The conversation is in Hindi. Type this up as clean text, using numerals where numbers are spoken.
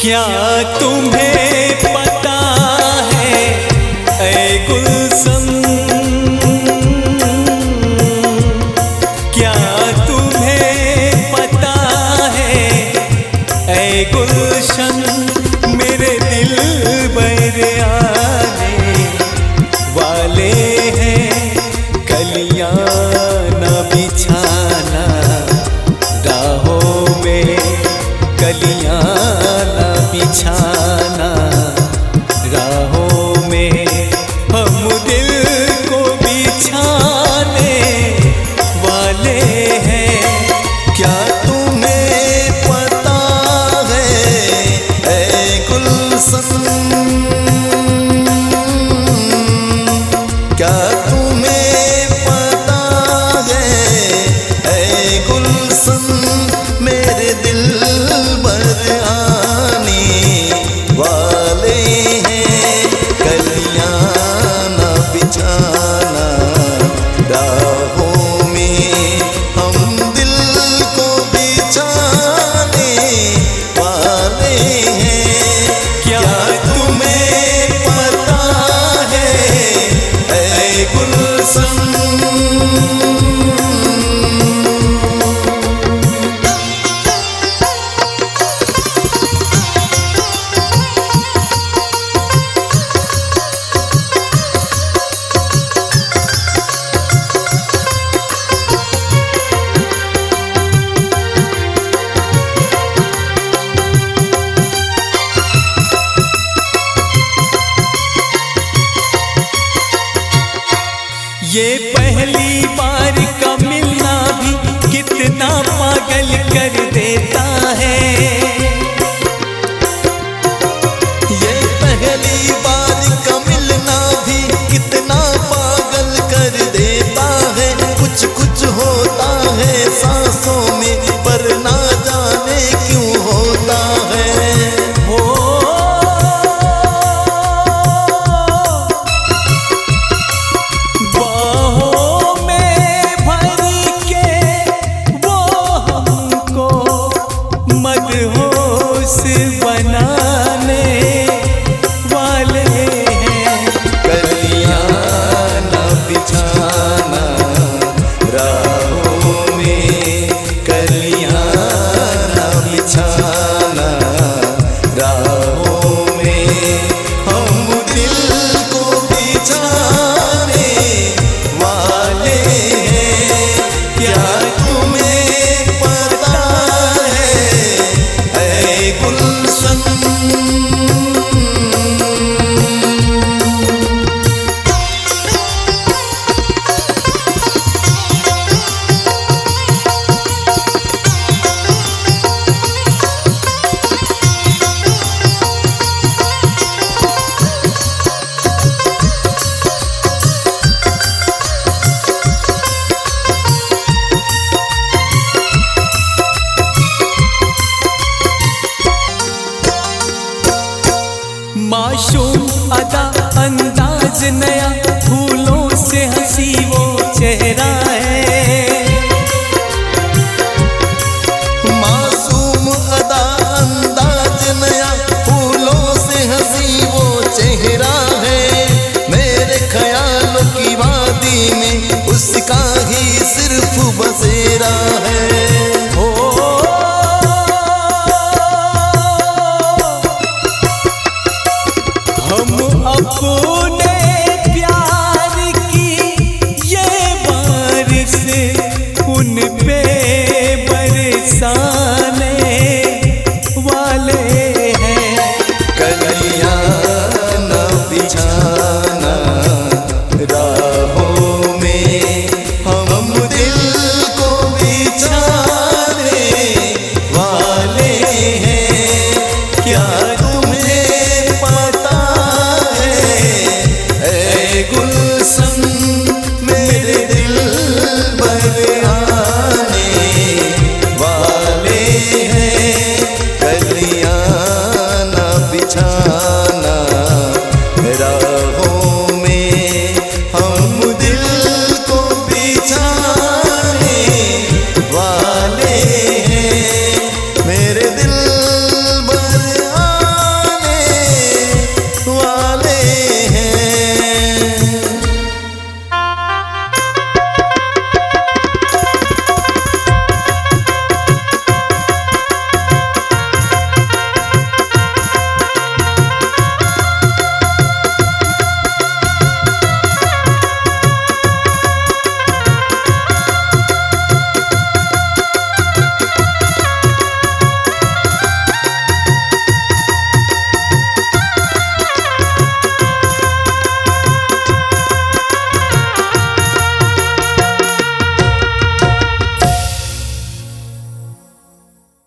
क्या तुम्हें पता है ऐ गुलशन, क्या तुम्हें पता है ऐ गुलशन, मेरे दिल बर आने वाले हैं, कलियां न बिछाना राहों में, कलियां न बिछाना राहों में, हम दिल को बिछाने वाले हैं। क्या तुम्हें पता है ऐ गुलशन, क्या तुम्हें पता है ऐ गुलशन, मेरे दिल भर आने वाले हैं, कलियां न बिछाना राहों में, हम दिल को बिछाने वाले हैं। क्या तुम्हें पता है ऐ गुलशन। ये पहली बार का मिलना भी कितना पागल कर देता है, ये पहली बार का मिलना भी कितना पागल कर देता है, कुछ कुछ होता है सांसों में पर ना जाने क्यों होता है। मदहोश बनाने वाले हैं, कलियां न बिछाना राहों में, कलियां न बिछाना राहों में, हम दिल को बिछाने वाले हैं। क्या तुम्हें पता है गुलशन। मासूम अदा अंदाज नया, फूलों से हंसी वो चेहरा है, मासूम अदा अंदाज नया, फूलों से हंसी वो चेहरा है, मेरे ख्यालों की वादी में उसका ही सिर्फ बसे